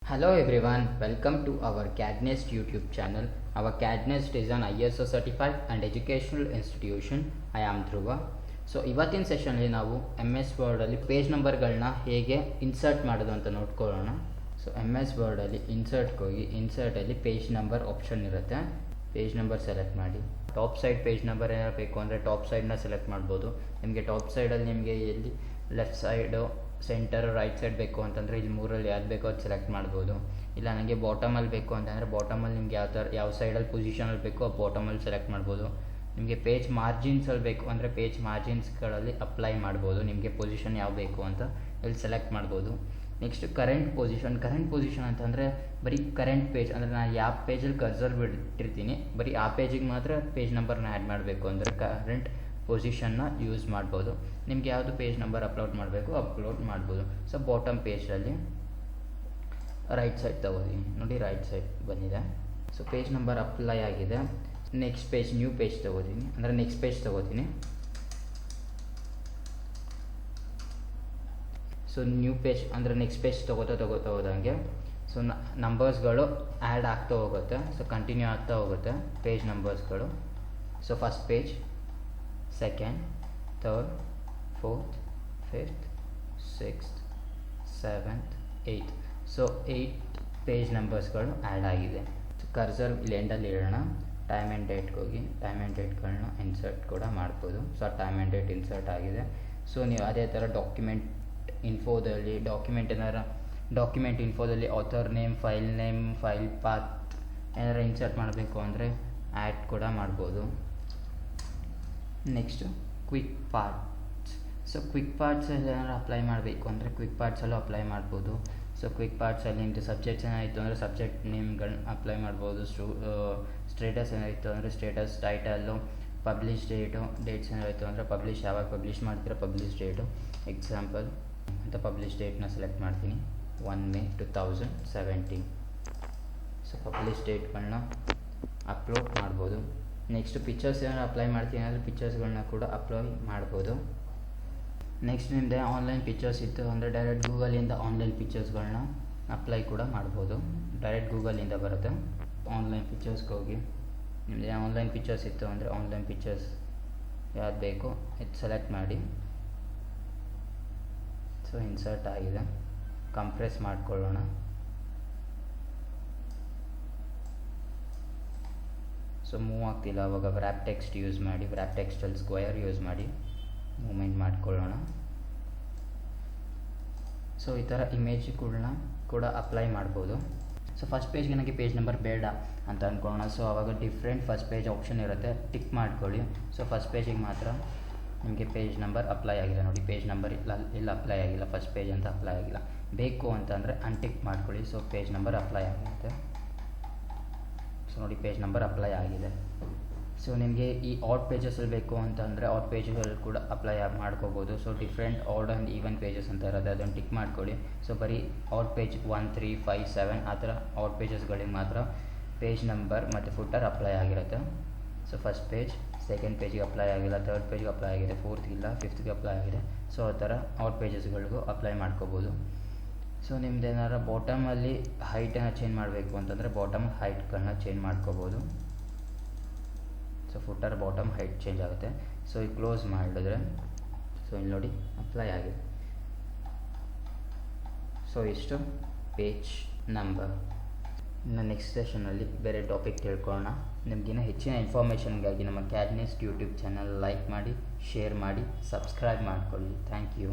Hello everyone, welcome to our CAD NEST YouTube channel. Our CAD NEST is an ISO certified and educational institution. I am Dhruva. So ಇವತ್ತಿನ ಸೆಷನ್ಲಿ ನಾವು MS ವರ್ಡಲ್ಲಿ page ನಂಬರ್ಗಳನ್ನ ಹೇಗೆ insert ಮಾಡೋದು ಅಂತ ನೋಡ್ಕೊಳ್ಳೋಣ. So MS ವರ್ಡಲ್ಲಿ ಇನ್ಸರ್ಟ್ಗೆ ಹೋಗಿ ಇನ್ಸರ್ಟಲ್ಲಿ page number option ಇರುತ್ತೆ. Page number select ಮಾಡಿ. Top side page number ಏನಾರು ಬೇಕು ಅಂದರೆ ಟಾಪ್ ಸೈಡ್ನ ಸೆಲೆಕ್ಟ್ ಮಾಡ್ಬೋದು. ನಿಮಗೆ ಟಾಪ್ ಸೈಡಲ್ಲಿ ನಿಮಗೆ ಎಲ್ಲಿ left side centre right side ಬೇಕು ಅಂತಂದರೆ ಇಲ್ಲಿ ಮೂರಲ್ಲಿ ಯಾವ್ದು ಬೇಕೋ ಅದು ಸೆಲೆಕ್ಟ್ ಮಾಡ್ಬೋದು. ಇಲ್ಲ ನನಗೆ ಬಾಟಮಲ್ಲಿ ಬೇಕು ಅಂತಂದರೆ ಬಾಟಮಲ್ಲಿ ನಿಮ್ಗೆ ಯಾವ ಸೈಡಲ್ಲಿ ಪೊಸಿಷನಲ್ಲಿ ಬೇಕೋ ಆ ಬಾಟಮಲ್ಲಿ ಸೆಲೆಕ್ಟ್ ಮಾಡ್ಬೋದು. ನಿಮಗೆ ಪೇಜ್ ಮಾರ್ಜಿನ್ಸಲ್ಲಿ ಬೇಕು ಅಂದರೆ ಪೇಜ್ ಮಾರ್ಜಿನ್ಸ್ಗಳಲ್ಲಿ ಅಪ್ಲೈ ಮಾಡ್ಬೋದು. ನಿಮಗೆ ಪೊಸಿಷನ್ ಯಾವ ಬೇಕು ಅಂತ ಇಲ್ಲಿ ಸೆಲೆಕ್ಟ್ ಮಾಡ್ಬೋದು. ನೆಕ್ಸ್ಟ್ ಕರೆಂಟ್ ಪೊಸಿಷನ್ ಅಂತಂದರೆ ಬರೀ ಕರೆಂಟ್ ಪೇಜ್ ಅಂದರೆ ನಾನು ಯಾವ ಪೇಜಲ್ಲಿ ಕರ್ಸರ್ ಬಿಟ್ಟಿರ್ತೀನಿ ಬರೀ ಆ ಪೇಜಿಗೆ ಮಾತ್ರ ಪೇಜ್ ನಂಬರ್ನ ಆ್ಯಡ್ ಮಾಡಬೇಕು ಅಂದರೆ ಕರೆಂಟ್ ಪೊಸಿಷನ್ನ ಯೂಸ್ ಮಾಡ್ಬೋದು. ನಿಮ್ಗೆ ಯಾವುದು ಪೇಜ್ ನಂಬರ್ ಅಪ್ಲೋಡ್ ಮಾಡಬೇಕು ಅಪ್ಲೋಡ್ ಮಾಡ್ಬೋದು. ಸೊ ಬಾಟಮ್ ಪೇಜಲ್ಲಿ ರೈಟ್ ಸೈಡ್ ತೊಗೋತೀನಿ ನೋಡಿ, ರೈಟ್ ಸೈಡ್ ಬಂದಿದೆ. ಸೊ ಪೇಜ್ ನಂಬರ್ ಅಪ್ಲೈ ಆಗಿದೆ. ನೆಕ್ಸ್ಟ್ ಪೇಜ್ ನ್ಯೂ ಪೇಜ್ ತೊಗೋತೀನಿ ಅಂದರೆ ನೆಕ್ಸ್ಟ್ ಪೇಜ್ ತೊಗೋತೀನಿ. ಸೊ ನ್ಯೂ ಪೇಜ್ ಅಂದರೆ ನೆಕ್ಸ್ಟ್ ಪೇಜ್ ತೊಗೋತಾ ಹೋದಂಗೆ ಸೊ ನಂಬರ್ಸ್ಗಳು ಆ್ಯಡ್ ಆಗ್ತಾ ಹೋಗುತ್ತೆ. ಸೊ ಕಂಟಿನ್ಯೂ ಆಗ್ತಾ ಹೋಗುತ್ತೆ ಪೇಜ್ ನಂಬರ್ಸ್ಗಳು. So first page, second, third, fourth, fifth, sixth, seventh, eighth. So 8 page ನಂಬರ್ಸ್ಗಳು ಆ್ಯಡ್ ಆಗಿದೆ. ಕರ್ಸರ್ ಇಲ್ಲಿ ಎಂಡಲ್ಲಿ ಇಡೋಣ. ಟೈಮ್ ಆ್ಯಂಡ್ ಡೇಟ್ಗೆ ಹೋಗಿ ಟೈಮ್ ಆ್ಯಂಡ್ ಡೇಟ್ಗಳನ್ನ ಇನ್ಸರ್ಟ್ ಕೂಡ ಮಾಡ್ಬೋದು. So time and date insert ಆಗಿದೆ. ಸೊ ನೀವು ಅದೇ ಥರ ಡಾಕ್ಯುಮೆಂಟ್ ಇನ್ಫೋದಲ್ಲಿ ಆಥರ್ ನೇಮ್, ಫೈಲ್ ಪಾತ್ ಏನಾರು ಇನ್ಸರ್ಟ್ ಮಾಡಬೇಕು ಅಂದರೆ ಆ್ಯಡ್ ಕೂಡ ಮಾಡ್ಬೋದು. Next quick parts. So quick ಪಾರ್ಟ್ಸಲ್ಲಿ ಏನಾರು ಅಪ್ಲೈ ಮಾಡಬೇಕು ಅಂದರೆ ಕ್ವಿಕ್ ಪಾರ್ಟ್ಸಲ್ಲೂ ಅಪ್ಲೈ ಮಾಡ್ಬೋದು. ಸೊ ಕ್ವಿಕ್ ಪಾರ್ಟ್ಸಲ್ಲಿ ನಿಮ್ಮದು ಸಬ್ಜೆಕ್ಟ್ಸ್ ಏನಾಯಿತು ಅಂದರೆ ಸಬ್ಜೆಕ್ಟ್ ನೇಮ್ಗಳನ್ನ ಅಪ್ಲೈ ಮಾಡ್ಬೋದು. ಸ್ಟೇಟಸ್ ಏನಾಯಿತು ಅಂದರೆ ಸ್ಟೇಟಸ್, ಟೈಟಲ್ಲು, ಪಬ್ಲಿಷ್ ಡೇಟ್ಸ್ ಏನಾಯಿತು ಅಂದರೆ ಯಾವಾಗ ಪಬ್ಲಿಷ್ ಮಾಡ್ತೀರೋ ಪಬ್ಲಿಷ್ ಡೇಟು. ಎಕ್ಸಾಂಪಲ್ ಅಂತ ಪಬ್ಲಿಷ್ ಡೇಟ್ನ ಸೆಲೆಕ್ಟ್ ಮಾಡ್ತೀನಿ, 1 May 2017. ಸೊ ಪಬ್ಲಿಷ್ ಡೇಟ್ಗಳನ್ನ ಅಪ್ಲೋಡ್ ಮಾಡ್ಬೋದು. ನೆಕ್ಸ್ಟ್ ಪಿಕ್ಚರ್ಸ್ ಏನಾದ್ರು ಅಪ್ಲೈ ಮಾಡ್ತೀನಿ ಅಂದರೆ ಪಿಕ್ಚರ್ಸ್ಗಳನ್ನ ಕೂಡ ಅಪ್ಲೈ ಮಾಡ್ಬೋದು. ನೆಕ್ಸ್ಟ್ ನಿಮ್ಮದೇ ಆನ್ಲೈನ್ ಪಿಕ್ಚರ್ಸ್ ಇತ್ತು ಅಂದರೆ ಡೈರೆಕ್ಟ್ ಗೂಗಲಿಂದ ಆನ್ಲೈನ್ ಪಿಕ್ಚರ್ಸ್ಗಳನ್ನ ಅಪ್ಲೈ ಕೂಡ ಮಾಡ್ಬೋದು. ಡೈರೆಕ್ಟ್ ಗೂಗಲಿಂದ ಬರುತ್ತೆ. ಆನ್ಲೈನ್ ಪಿಕ್ಚರ್ಸ್ಗೆ ಹೋಗಿ ನಿಮ್ಮದೇ ಆನ್ಲೈನ್ ಪಿಕ್ಚರ್ಸ್ ಇತ್ತು ಅಂದರೆ ಆನ್ಲೈನ್ ಪಿಕ್ಚರ್ಸ್ ಯಾವ್ದು ಬೇಕೋ ಇದು ಸೆಲೆಕ್ಟ್ ಮಾಡಿ. ಸೊ ಇನ್ಸರ್ಟ್ ಆಗಿದೆ. ಕಂಪ್ರೆಸ್ ಮಾಡ್ಕೊಳ್ಳೋಣ. ಸೊ ಮೂವ್ ಆಗ್ತಿಲ್ಲ ಆವಾಗ ವ್ರ್ಯಾಪ್ ಟೆಕ್ಸ್ಟ್ ಯೂಸ್ ಮಾಡಿ, ವ್ರ್ಯಾಪ್ ಟೆಕ್ಸ್ಟಲ್ಲಿ ಸ್ಕ್ವಯರ್ ಯೂಸ್ ಮಾಡಿ ಮೂಮೆಂಟ್ ಮಾಡ್ಕೊಳ್ಳೋಣ. ಸೊ ಈ ಥರ ಇಮೇಜ್ಗಳನ್ನ ಕೂಡ ಅಪ್ಲೈ ಮಾಡ್ಬೋದು. ಸೊ ಫಸ್ಟ್ ಪೇಜ್ಗೆ ನನಗೆ ಪೇಜ್ ನಂಬರ್ ಬೇಡ ಅಂತ ಅಂದ್ಕೊಳ್ಳೋಣ. ಸೊ ಆವಾಗ ಡಿಫ್ರೆಂಟ್ ಫಸ್ಟ್ ಪೇಜ್ ಆಪ್ಷನ್ ಇರುತ್ತೆ, ಟಿಕ್ ಮಾಡ್ಕೊಳ್ಳಿ. ಸೊ ಫಸ್ಟ್ ಪೇಜಿಗೆ ಮಾತ್ರ ನಿಮಗೆ ಪೇಜ್ ನಂಬರ್ ಅಪ್ಲೈ ಆಗಿಲ್ಲ ನೋಡಿ, ಪೇಜ್ ನಂಬರ್ ಇಲ್ಲ ಅಪ್ಲೈ ಆಗಿಲ್ಲ, ಫಸ್ಟ್ ಪೇಜ್ ಅಂತ ಅಪ್ಲೈ ಆಗಿಲ್ಲ. ಬೇಕು ಅಂತಂದರೆ ಅನ್ಟಿಕ್ ಮಾಡ್ಕೊಳ್ಳಿ. ಸೊ ಪೇಜ್ ನಂಬರ್ ಅಪ್ಲೈ ಆಗುತ್ತೆ. ಸೊ ನೋಡಿ ಪೇಜ್ ನಂಬರ್ ಅಪ್ಲೈ ಆಗಿದೆ. ಸೊ ನಿಮಗೆ ಈ ಆಡ್ ಪೇಜಸಲ್ಲಿ ಬೇಕು ಅಂತಂದರೆ ಆಡ್ ಪೇಜ್ಗಳು ಕೂಡ ಅಪ್ಲೈ ಮಾಡ್ಕೋಬೋದು. So different ad and even pages ಅಂತ ಇರುತ್ತೆ, ಅದನ್ನು ಟಿಕ್ ಮಾಡ್ಕೊಳ್ಳಿ. ಸೊ ಬರೀ ಆಡ್ ಪೇಜ್ 1, 3, 5, 7 ಆ ಥರ ಆಡ್ ಪೇಜಸ್ಗಳಿಗೆ ಮಾತ್ರ ಪೇಜ್ ನಂಬರ್ ಮತ್ತು ಫುಟರ್ ಅಪ್ಲೈ ಆಗಿರುತ್ತೆ. ಸೊ ಫಸ್ಟ್ ಪೇಜ್, ಸೆಕೆಂಡ್ ಪೇಜಿಗೆ ಅಪ್ಲೈ ಆಗಿಲ್ಲ, ಥರ್ಡ್ ಪೇಜ್ಗೆ ಅಪ್ಲೈ ಆಗಿದೆ, ಫೋರ್ತ್ ಇಲ್ಲ, ಫಿಫ್ತ್ಗೆ ಅಪ್ಲೈ ಆಗಿದೆ. ಸೊ ಆ ಥರ ಆಡ್ ಪೇಜಸ್ಗಳಿಗೂ ಅಪ್ಲೈ ಮಾಡ್ಕೋಬೋದು. ಸೊ ನಿಮ್ದು ಏನಾರು ಬಾಟಮಲ್ಲಿ ಹೈಟನ್ನು ಚೇಂಜ್ ಮಾಡಬೇಕು ಅಂತಂದರೆ ಬಾಟಮ್ ಹೈಟ್ಗಳನ್ನ ಚೇಂಜ್ ಮಾಡ್ಕೋಬೋದು. So footer bottom height change ಆಗುತ್ತೆ. ಸೊ ಈಗ ಕ್ಲೋಸ್ ಮಾಡಿದ್ರೆ ಸೊ ಇಲ್ಲಿ ನೋಡಿ ಅಪ್ಲೈ ಆಗಿದೆ. ಸೊ ಇಷ್ಟು ಪೇಜ್ ನಂಬರ್. ಇನ್ನು ನೆಕ್ಸ್ಟ್ ಸೆಷನಲ್ಲಿ ಬೇರೆ ಟಾಪಿಕ್ ತಿಳ್ಕೊಳ್ಳೋಣ. ನಿಮಗಿನ್ನ ಹೆಚ್ಚಿನ ಇನ್ಫಾರ್ಮೇಷನ್ಗಾಗಿ ನಮ್ಮ CAD NEST YouTube channel like ಮಾಡಿ, ಶೇರ್ ಮಾಡಿ, ಸಬ್ಸ್ಕ್ರೈಬ್ ಮಾಡ್ಕೊಳ್ಳಿ. Thank you.